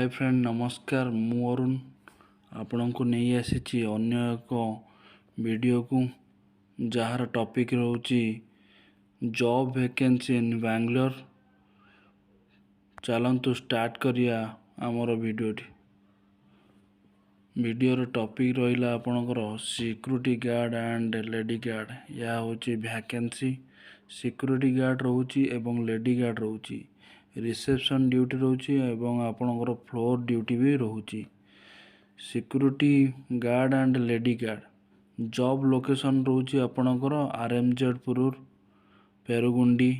Hi friend नमस्कार मु अरुण आपण को नहीं आसी अन्य एक वीडियो को जार टॉपिक रोची जॉब वैकेंसी इन बैंगलोर। चलतु स्टार्ट करिया आमर वीडियो टॉपिक रहा आपणकर security guard and lady guard. या हूँ वैकेंसी सिक्यूरिटी गार्ड रोची एवं लेडी गार्ड रोची रिसेप्शन ड्यूटी रोची एवं आपणकर फ्लोर ड्यूटी भी रोची। Security guard and lady guard job location रोची आपणकर RMZ Porur Perungudi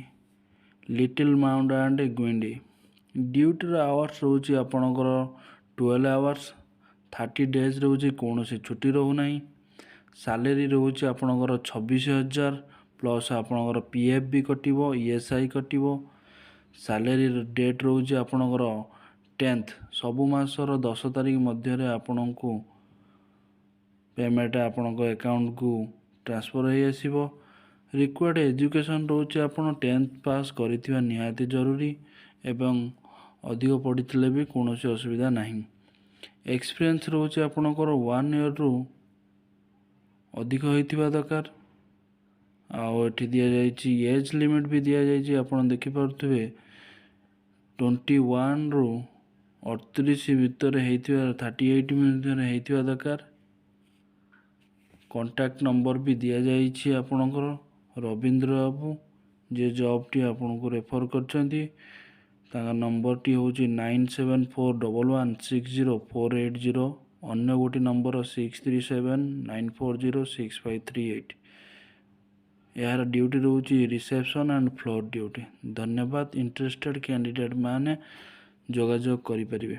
Little Mount and Guindy. Duty hours रोची आपणकर 12 आवर्स 30 डेज रोची कौन से छुट्टी रोना। सैलरी रोची आपणकर 26,000 प्लस आपणकर पीएफ भी कटिबो ईएसआई कटिबो। सैलरी डेट रोची आपणकर 10th सबु मासर 10 तारिख मध्य आपण को पेमेंट आपण अकाउंट को ट्रांसफर हो आसीबो। रिक्वायर्ड एजुकेशन रोची आपण 10th पास करिथिबा निहाती जरूरी एवं अधिक पढ़िथिले भी कोनोसी असुविधा नहीं। एक्सपीरियंस रोची आपणकर 1 ईयर रु अधिक होइथिबा दरकार। आठी दिया जाइछि एज लिमिट भी दिया जाइछि आपण देखि पारुथिबे 21 रु 38 भितर हेइथिबा 38 भितर हेइथिबा दरकार। कॉन्टैक्ट नंबर भी दिया जाइछि आपणकर रविंद्र बाबू जे जॉब टी आपण को रेफर करछंती। ताका नंबर टी होछि 9741160480 अन्य गोटी नंबर 6379406538। यार ड्यूटी रोची रिसेप्शन एंड फ्लोर ड्यूटी। धन्यवाद। इंटरेस्टेड कैंडिडेट माने जोगाजोग करि परिबे।